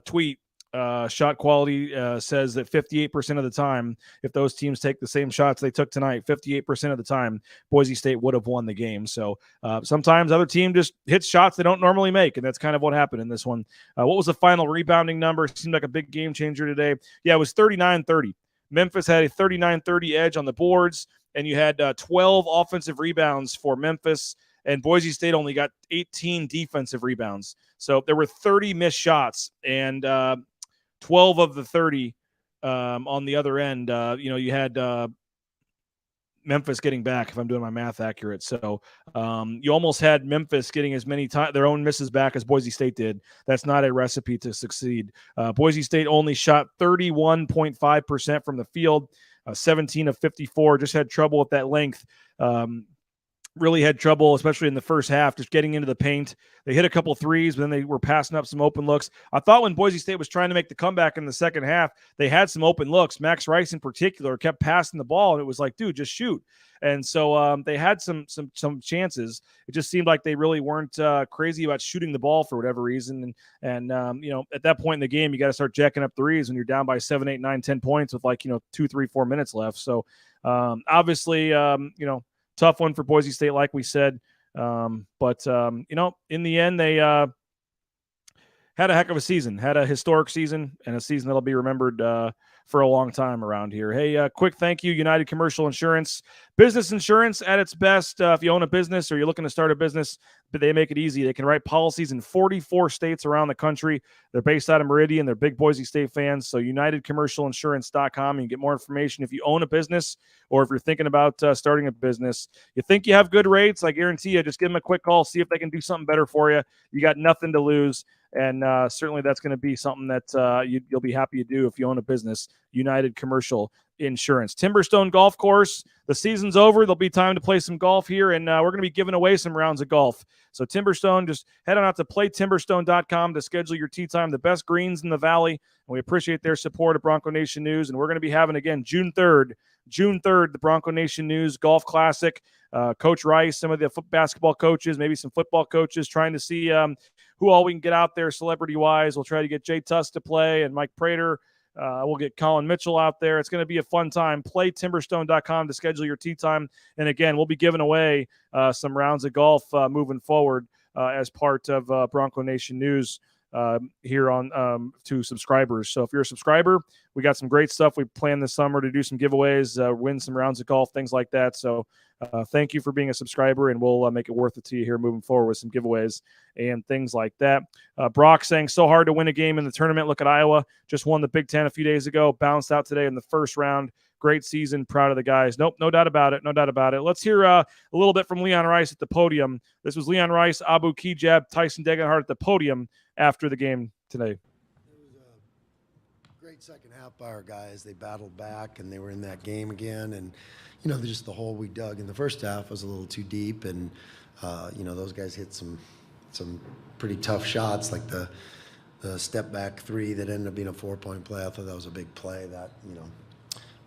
tweet. Shot quality says that 58% of the time, if those teams take the same shots they took tonight, 58% of the time, Boise State would have won the game. So sometimes other team just hits shots they don't normally make, and that's kind of what happened in this one. What was the final rebounding number? It seemed like a big game changer today. Yeah, it was 39-30. Memphis had a 39-30 edge on the boards, and you had 12 offensive rebounds for Memphis, and Boise State only got 18 defensive rebounds. So there were 30 missed shots, and 12 of the 30 on the other end, you had Memphis getting back, if I'm doing my math accurate. So you almost had Memphis getting as many their own misses back as Boise State did. That's not a recipe to succeed. Boise State only shot 31.5% from the field, 17 of 54, just had trouble with that length. Really had trouble, especially in the first half, just getting into the paint. They hit a couple threes, but then they were passing up some open looks. I thought when Boise State was trying to make the comeback in the second half, they had some open looks. Max Rice in particular kept passing the ball, and it was like, dude, just shoot. And so they had some chances. It just seemed like they really weren't crazy about shooting the ball for whatever reason. And at that point in the game, you got to start jacking up threes when you're down by 7, 8, 9, 10 points with 2, 3, 4 minutes left. So obviously, tough one for Boise State, like we said. But in the end, they had a heck of a season, had a historic season, and a season that'll be remembered for a long time around here. Hey, quick thank you, United Commercial Insurance. Business insurance at its best. If you own a business or you're looking to start a business, but they make it easy. They can write policies in 44 states around the country. They're based out of Meridian. They're big Boise State fans. So UnitedCommercialInsurance.com. You can get more information if you own a business or if you're thinking about starting a business. You think you have good rates? I guarantee you, just give them a quick call. See if they can do something better for you. You got nothing to lose. And certainly that's going to be something that you'll be happy to do if you own a business. United Commercial Insurance. Timberstone Golf Course, the season's over. There'll be time to play some golf here, and we're going to be giving away some rounds of golf. So Timberstone, just head on out to playtimberstone.com to schedule your tee time, the best greens in the valley. And we appreciate their support of Bronco Nation News. And we're going to be having, again, June 3rd, the Bronco Nation News Golf Classic. Coach Rice, some of the basketball coaches, maybe some football coaches, trying to see who all we can get out there celebrity-wise. We'll try to get Jay Tuss to play and Mike Prater, We'll get Colin Mitchell out there. It's going to be a fun time. PlayTimberstone.com to schedule your tee time. And again, we'll be giving away some rounds of golf moving forward as part of Bronco Nation News here on to subscribers. So if you're a subscriber, we got some great stuff we planned this summer to do some giveaways, win some rounds of golf, things like that. So thank you for being a subscriber, and we'll make it worth it to you here moving forward with some giveaways and things like that. Brock saying, so hard to win a game in the tournament. Look at Iowa. Just won the Big Ten a few days ago. Bounced out today in the first round. Great season. Proud of the guys. Nope, no doubt about it. No doubt about it. Let's hear a little bit from Leon Rice at the podium. This was Leon Rice, Abu Kijab, Tyson Degenhardt at the podium after the game today. It was a great second half by our guys. They battled back, and they were in that game again. And, you know, just the hole we dug in the first half was a little too deep. And, you know, those guys hit some pretty tough shots, like the step back three that ended up being a 4-point play. I thought that was a big play that, you know,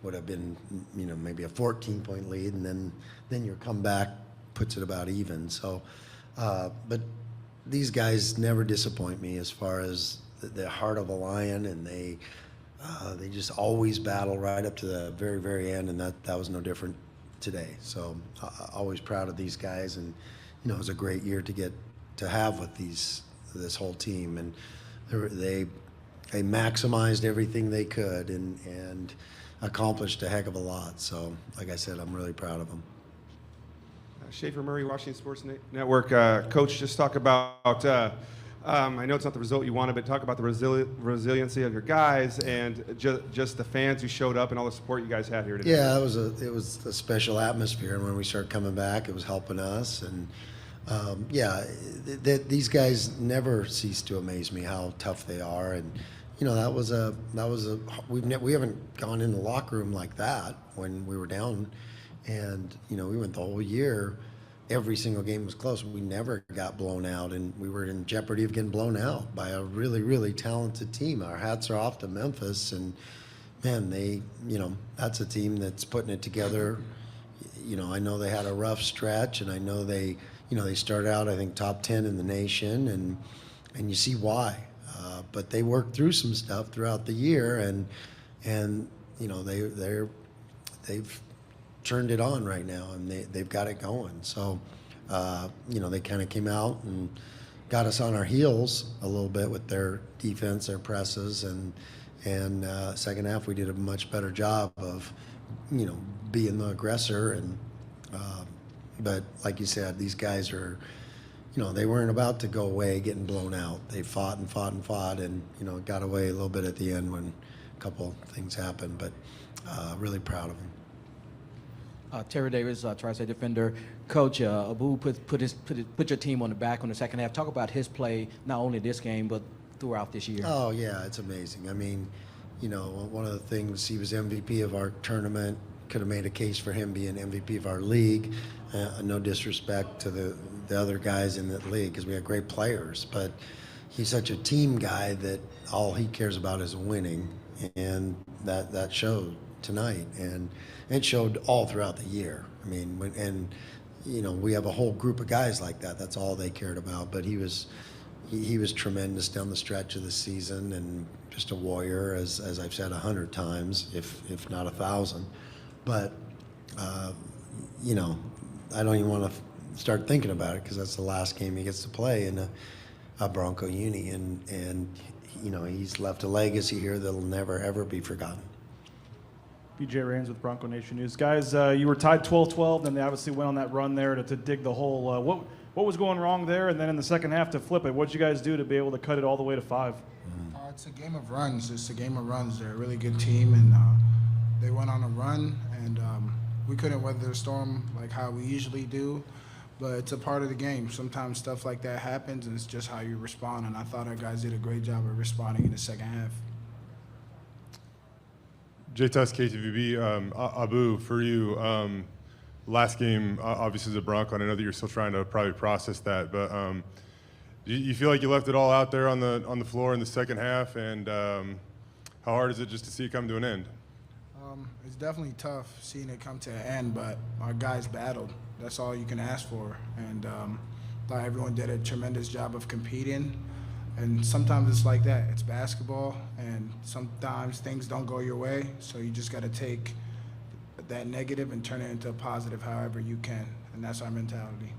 would have been, you know, maybe a 14-point lead. And then your comeback puts it about even. So, but these guys never disappoint me as far as the heart of a lion, and they just always battle right up to the very, very end, and that was no different today. So always proud of these guys, and you know, it was a great year to have with this whole team, and they maximized everything they could and accomplished a heck of a lot. So like I said, I'm really proud of them. Schaefer Murray, Washington Sports Network. Coach, just talk about, I know it's not the result you wanted, but talk about the resiliency of your guys and just the fans who showed up and all the support you guys had here today. Yeah, it was a special atmosphere, and when we started coming back, it was helping us. And these guys never cease to amaze me how tough they are. And you know, we haven't gone in the locker room like that when we were down. And, you know, we went the whole year, every single game was close. We never got blown out, and we were in jeopardy of getting blown out by a really, really talented team. Our hats are off to Memphis, and, man, that's a team that's putting it together. You know, I know they had a rough stretch, and I know they started out, I think, top 10 in the nation, and you see why. But they worked through some stuff throughout the year, and you know, they've turned it on right now, and they've got it going. So, you know, they kind of came out and got us on our heels a little bit with their defense, their presses, and second half we did a much better job of, you know, being the aggressor. And but like you said, these guys are, you know, they weren't about to go away getting blown out. They fought and fought and fought, and you know, got away a little bit at the end when a couple things happened. But really proud of them. Terry Davis, Tri-State defender. Coach, Abu put your team on the back on the second half. Talk about his play, not only this game, but throughout this year. Oh, yeah, it's amazing. I mean, you know, one of the things, he was MVP of our tournament. Could have made a case for him being MVP of our league. No disrespect to the other guys in that league, because we have great players. But he's such a team guy that all he cares about is winning, and that showed tonight, and it showed all throughout the year. I mean, you know, we have a whole group of guys like that. That's all they cared about. But he was tremendous down the stretch of the season, and just a warrior, as I've said 100 times, if not 1,000. But you know, I don't even want to start thinking about it, because that's the last game he gets to play in a Bronco uni, and you know, he's left a legacy here that'll never ever be forgotten. BJ Rains with Bronco Nation News. Guys, you were tied 12-12, then they obviously went on that run there to dig the hole. What was going wrong there? And then in the second half to flip it, what did you guys do to be able to cut it all the way to 5? It's a game of runs. It's a game of runs. They're a really good team, and they went on a run, and we couldn't weather the storm like how we usually do. But it's a part of the game. Sometimes stuff like that happens, and it's just how you respond. And I thought our guys did a great job of responding in the second half. J-Test KTVB, Abu, for you, last game obviously is a Bronco, and I know that you're still trying to probably process that, but do you feel like you left it all out there on the floor in the second half, and how hard is it just to see it come to an end? It's definitely tough seeing it come to an end, but our guys battled. That's all you can ask for, and thought everyone did a tremendous job of competing, And sometimes it's like that. It's basketball, and sometimes things don't go your way. So you just got to take that negative and turn it into a positive however you can. And that's our mentality.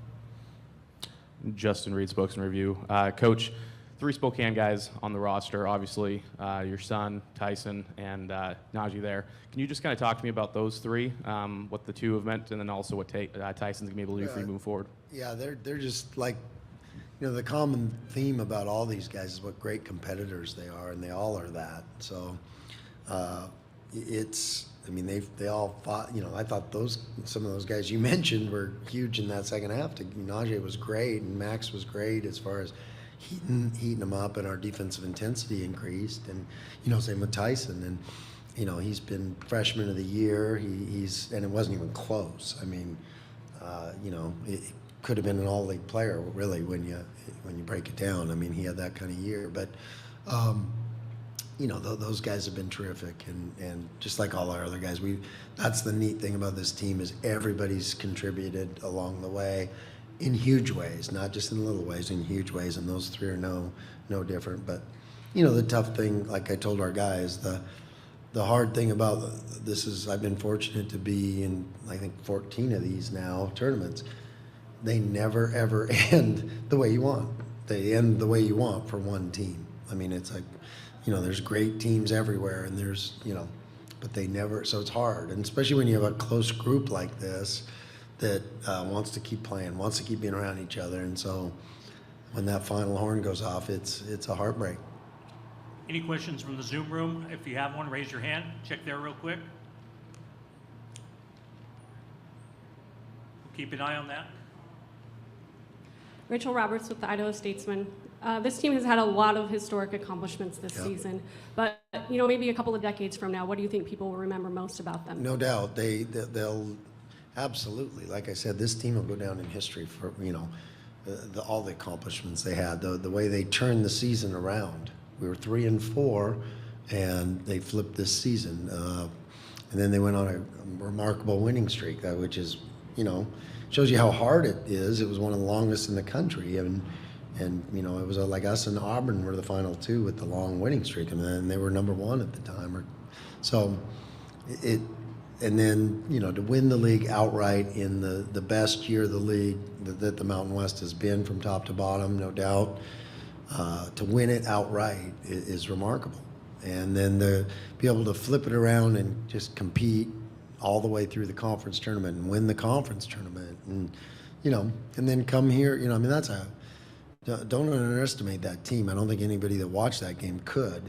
Justin Reed, Spokesman Review. Coach, 3 Spokane guys on the roster, obviously, your son, Tyson, and Najee there. Can you just kind of talk to me about those 3, what the 2 have meant, and then also what Tyson's going to be able to do for you moving forward? Yeah, they're just like, the common theme about all these guys is what great competitors they are, and they all are that. So they all fought. I thought some of those guys you mentioned were huge in that second half. Najee was great, and Max was great as far as heating them up, and our defensive intensity increased. And same with Tyson, and he's been freshman of the year. And it wasn't even close. It could have been an all-league player, really, when you break it down. He had that kind of year. But, those guys have been terrific, and just like all our other guys, that's the neat thing about this team is everybody's contributed along the way in huge ways, not just in little ways, in huge ways, and those 3 are no different. But, the tough thing, like I told our guys, the hard thing about this is I've been fortunate to be in, I think, 14 of these now tournaments. They never, ever end the way you want. They end the way you want for one team. It's like, there's great teams everywhere, and there's, but they never, so it's hard. And especially when you have a close group like this that wants to keep playing, wants to keep being around each other. And so when that final horn goes off, it's a heartbreak. Any questions from the Zoom room? If you have one, raise your hand. Check there real quick. We'll keep an eye on that. Rachel Roberts with the Idaho Statesman. This team has had a lot of historic accomplishments this season, but maybe a couple of decades from now, what do you think people will remember most about them? No doubt, they'll absolutely. Like I said, this team will go down in history for all the accomplishments they had. The way they turned the season around. We were 3-4, and they flipped this season, and then they went on a remarkable winning streak, which is shows you how hard it is. It was one of the longest in the country, and it was like us and Auburn were the final 2 with the long winning streak, and then they were number 1 at the time. And then to win the league outright in the best year of the league that the Mountain West has been from top to bottom, no doubt. To win it outright is remarkable, and then to be able to flip it around and just compete all the way through the conference tournament and win the conference tournament, and and then come here. Don't underestimate that team. I don't think anybody that watched that game could.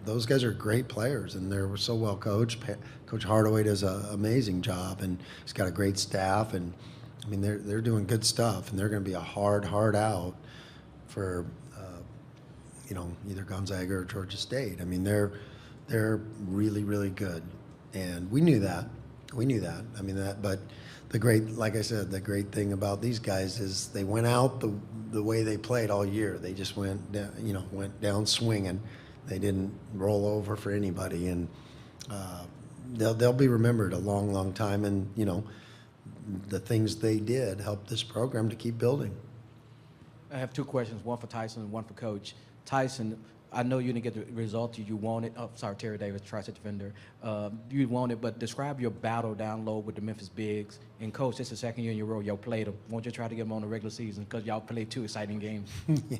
Those guys are great players, and they're so well coached. Coach Hardaway does an amazing job, and he's got a great staff, and they're doing good stuff, and they're going to be a hard out for either Gonzaga or Georgia State. They're really, really good. And we knew that. But like I said, the great thing about these guys is they went out the way they played all year. They just went down swinging. They didn't roll over for anybody, and they'll be remembered a long, long time. And the things they did helped this program to keep building. I have 2 questions, one for Tyson and one for Coach. Tyson, I know you didn't get the result you wanted. Oh, sorry, Terry Davis, tri-state defender. You wanted, but describe your battle down low with the Memphis Bigs. And Coach, this is the second year in a row y'all played them. Won't you try to get them on the regular season? Because y'all played 2 exciting games. Yeah.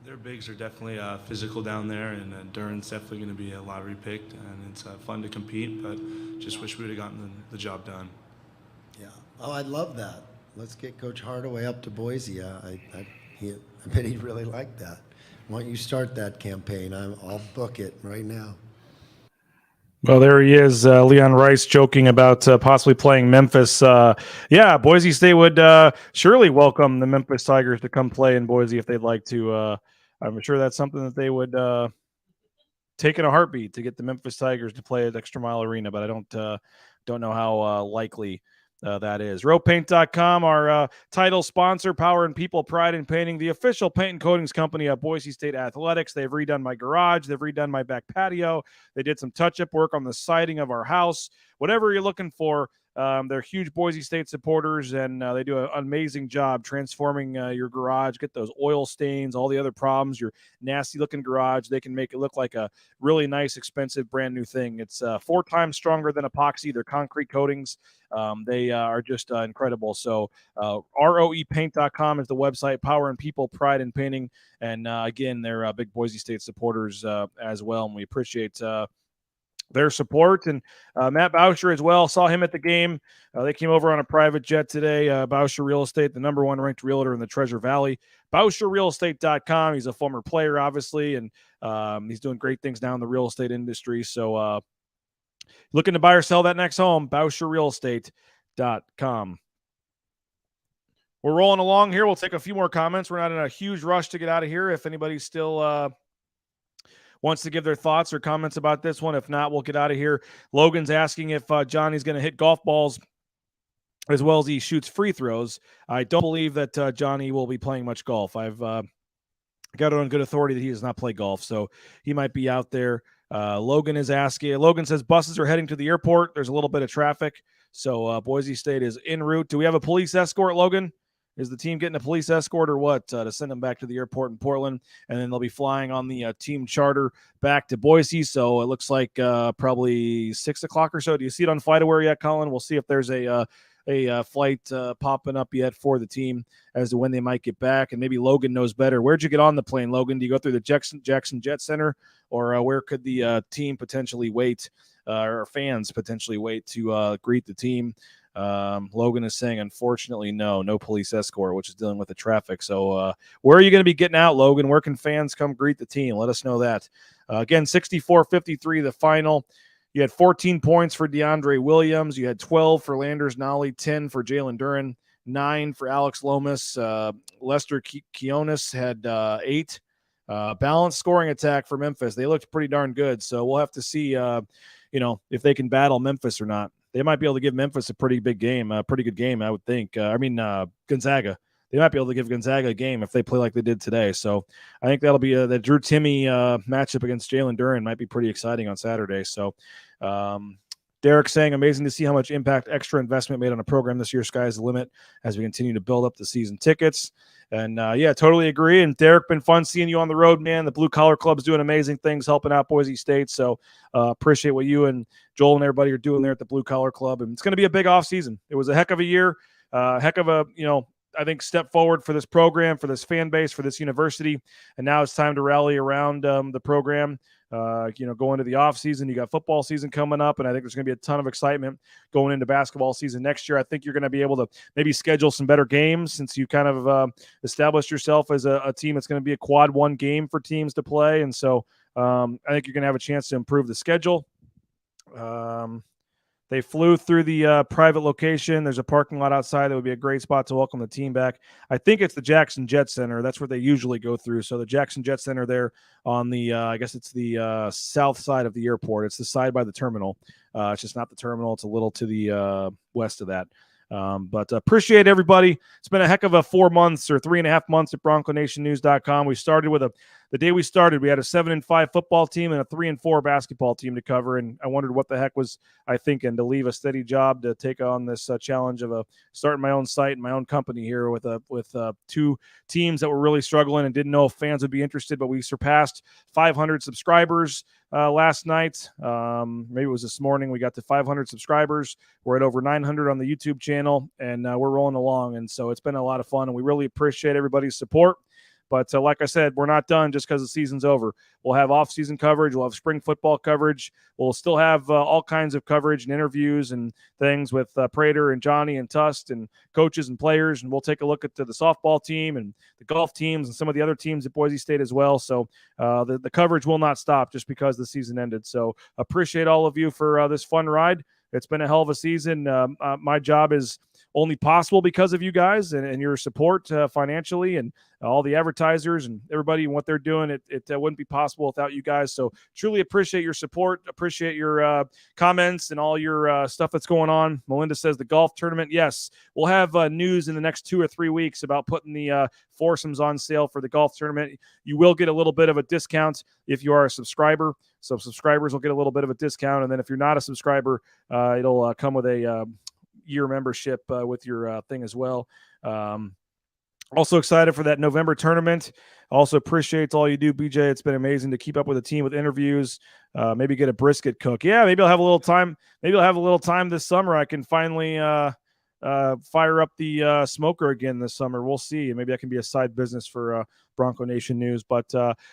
Their bigs are definitely physical down there, and Duran's definitely going to be a lottery pick, and it's fun to compete, but just wish we would have gotten the job done. Yeah. Oh, I'd love that. Let's get Coach Hardaway up to Boise. I bet he'd really like that. Why don't you start that campaign? I'll book it right now. Well, there he is, Leon Rice, joking about possibly playing Memphis. Boise State would surely welcome the Memphis Tigers to come play in Boise if they'd like to. I'm sure that's something that they would take in a heartbeat to get the Memphis Tigers to play at Extra Mile Arena, but I don't know how likely that is. Ropepaint.com, our title sponsor, Power and People, Pride in Painting, the official paint and coatings company of Boise State Athletics. They've redone my garage. They've redone my back patio. They did some touch-up work on the siding of our house. Whatever you're looking for, They're huge Boise State supporters, and they do an amazing job transforming your garage. Get those oil stains, all the other problems, your nasty-looking garage. They can make it look like a really nice, expensive, brand-new thing. It's 4 times stronger than epoxy. They're concrete coatings. They are just incredible. So roepaint.com is the website. Power and people, pride in painting. And again, they're big Boise State supporters as well, and we appreciate their support. And Matt Bauscher as well. Saw him at the game. They came over on a private jet today. Bauscher Real Estate, the number 1 ranked realtor in the Treasure Valley. BauscherRealEstate.com. He's a former player, obviously, and he's doing great things now in the real estate industry. So looking to buy or sell that next home, BauscherRealEstate.com. We're rolling along here. We'll take a few more comments. We're not in a huge rush to get out of here. If anybody still wants to give their thoughts or comments about this one. If not, we'll get out of here. Logan's asking if Johnny's going to hit golf balls as well as he shoots free throws. I don't believe that Johnny will be playing much golf. I've got it on good authority that he does not play golf, so he might be out there. Logan is asking. Logan says buses are heading to the airport. There's a little bit of traffic, so Boise State is en route. Do we have a police escort, Logan? Is the team getting a police escort or what to send them back to the airport in Portland? And then they'll be flying on the team charter back to Boise. So it looks like probably 6 o'clock or so. Do you see it on FlightAware yet, Colin? We'll see if there's a flight popping up yet for the team as to when they might get back. And maybe Logan knows better. Where'd you get on the plane, Logan? Do you go through the Jackson Jet Center, or where could the team potentially wait, or fans potentially wait to greet the team? Logan is saying, unfortunately, no police escort, which is dealing with the traffic. So where are you going to be getting out, Logan? Where can fans come greet the team? Let us know that. Again, 64-53, the final. You had 14 points for DeAndre Williams. You had 12 for Landers Nolly, 10 for Jalen Duren, 9 for Alex Lomas. Lester Kionis had 8. Balanced scoring attack for Memphis. They looked pretty darn good. So we'll have to see, if they can battle Memphis or not. They might be able to give Memphis a pretty big game, a pretty good game, I would think. Gonzaga. They might be able to give Gonzaga a game if they play like they did today. So I think that'll be the Drew Timme matchup against Jalen Duren might be pretty exciting on Saturday. So Derek saying, amazing to see how much impact extra investment made on a program this year. Sky's the limit as we continue to build up the season tickets. And yeah, totally agree. And Derek, been fun seeing you on the road, man. The Blue Collar Club's doing amazing things, helping out Boise State. So appreciate what you and Joel and everybody are doing there at the Blue Collar Club. And it's going to be a big off season. It was a heck of a year, heck of a, I think step forward for this program, for this fan base, for this university. And now it's time to rally around the program. Going into the off season, you got football season coming up, and I think there's going to be a ton of excitement going into basketball season next year. I think you're going to be able to maybe schedule some better games since you kind of established yourself as a team that's going to be a quad 1 game for teams to play. And so I think you're going to have a chance to improve the schedule. They flew through the private location. There's a parking lot outside that would be a great spot to welcome the team back. I think it's the Jackson Jet Center. That's where they usually go through. So the Jackson Jet Center there on the, I guess it's the south side of the airport. It's the side by the terminal. It's just not the terminal. It's a little to the west of that. But appreciate everybody. It's been a heck of a 4 months or 3.5 months at BroncoNationNews.com. We started with the day we started, we had a 7-5 football team and a 3-4 basketball team to cover. And I wondered what the heck was I thinking to leave a steady job to take on this challenge of starting my own site and my own company here with 2 teams that were really struggling and didn't know if fans would be interested, but we surpassed 500 subscribers last night. Maybe it was this morning. We got to 500 subscribers. We're at over 900 on the YouTube channel, and we're rolling along. And so it's been a lot of fun, and we really appreciate everybody's support. But like I said, we're not done just because the season's over. We'll have off-season coverage. We'll have spring football coverage. We'll still have all kinds of coverage and interviews and things with Prater and Johnny and Tust and coaches and players. And we'll take a look at the softball team and the golf teams and some of the other teams at Boise State as well. So the coverage will not stop just because the season ended. So appreciate all of you for this fun ride. It's been a hell of a season. My job is only possible because of you guys and your support financially and all the advertisers and everybody and what they're doing. It wouldn't be possible without you guys. So truly appreciate your support. Appreciate your comments and all your stuff that's going on. Melinda says the golf tournament. Yes, we'll have news in the next 2 or 3 weeks about putting the foursomes on sale for the golf tournament. You will get a little bit of a discount if you are a subscriber. So subscribers will get a little bit of a discount. And then if you're not a subscriber, it'll come with a year membership with your thing as well. Also excited for that November tournament. Also appreciate all you do, BJ. It's been amazing to keep up with the team with interviews. Maybe get a brisket cook. Yeah, maybe I'll have a little time. Maybe I'll have a little time this summer. I can finally fire up the smoker again this summer. We'll see. Maybe that can be a side business for Bronco Nation News. But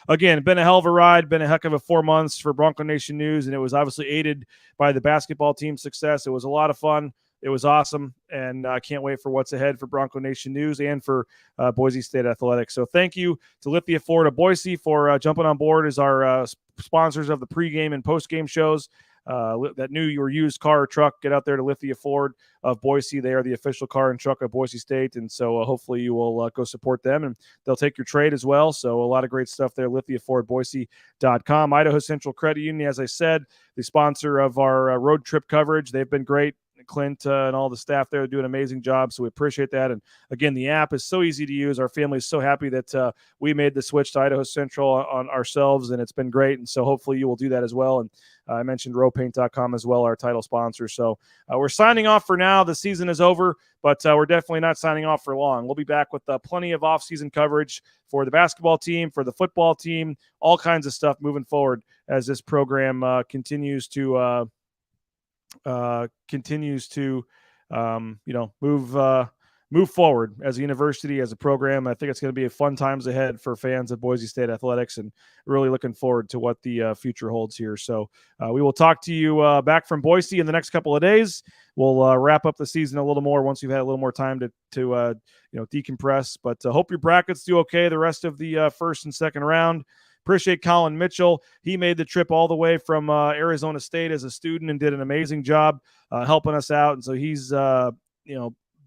again, been a hell of a ride. Been a heck of a 4 months for Bronco Nation News, and it was obviously aided by the basketball team's success. It was a lot of fun. It was awesome, and I can't wait for what's ahead for Bronco Nation News and for Boise State Athletics. So thank you to Lithia Ford of Boise for jumping on board as our sponsors of the pregame and postgame shows. That new or used car or truck, get out there to Lithia Ford of Boise. They are the official car and truck of Boise State, and so hopefully you will go support them, and they'll take your trade as well. So a lot of great stuff there, LithiaFordBoise.com. Idaho Central Credit Union, as I said, the sponsor of our road trip coverage. They've been great. Clint and all the staff there do an amazing job, so we appreciate that. And again, the app is so easy to use. Our family is so happy that we made the switch to Idaho Central on ourselves, and it's been great. And so hopefully you will do that as well. And I mentioned rowpaint.com as well, our title sponsor. So we're signing off for now. The season is over, but we're definitely not signing off for long. We'll be back with plenty of off-season coverage for the basketball team, for the football team, all kinds of stuff moving forward as this program continues to move forward as a university, as a program. I think it's going to be a fun times ahead for fans of Boise State Athletics, and really looking forward to what the future holds here. So we will talk to you back from Boise in the next couple of days. We'll wrap up the season a little more once we've had a little more time to decompress. But hope your brackets do okay the rest of the first and second round. Appreciate Colin Mitchell. He made the trip all the way from Arizona State as a student and did an amazing job helping us out. And so he's,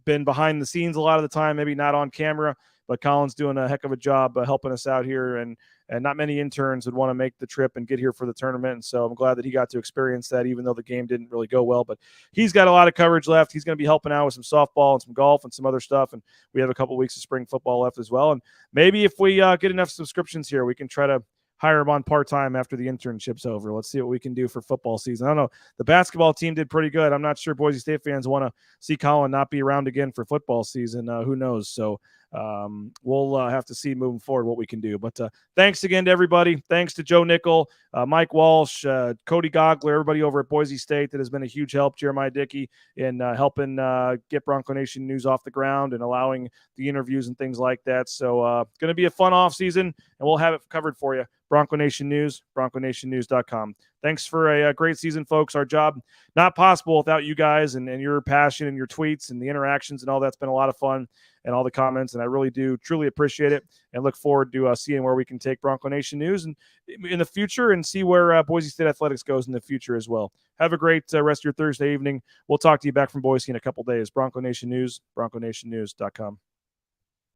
been behind the scenes a lot of the time, maybe not on camera, but Colin's doing a heck of a job helping us out here. And not many interns would want to make the trip and get here for the tournament. And so I'm glad that he got to experience that, even though the game didn't really go well. But he's got a lot of coverage left. He's going to be helping out with some softball and some golf and some other stuff. And we have a couple weeks of spring football left as well. And maybe if we get enough subscriptions here, we can try to hire him on part-time after the internship's over. Let's see what we can do for football season. I don't know. The basketball team did pretty good. I'm not sure Boise State fans want to see Colin not be around again for football season. Who knows? So we'll have to see moving forward what we can do. But thanks again to everybody. Thanks to Joe Nickel, Mike Walsh, Cody Gogler, everybody over at Boise State that has been a huge help, Jeremiah Dickey, in helping get Bronco Nation News off the ground and allowing the interviews and things like that. So it's going to be a fun off season, and we'll have it covered for you. Bronco Nation News, BroncoNationNews.com. Thanks for a great season, folks. Our job not possible without you guys and your passion and your tweets and the interactions and all that's been a lot of fun, and all the comments, and I really do truly appreciate it and look forward to seeing where we can take Bronco Nation News and in the future, and see where Boise State Athletics goes in the future as well. Have a great rest of your Thursday evening. We'll talk to you back from Boise in a couple days. Bronco Nation News, BroncoNationNews.com.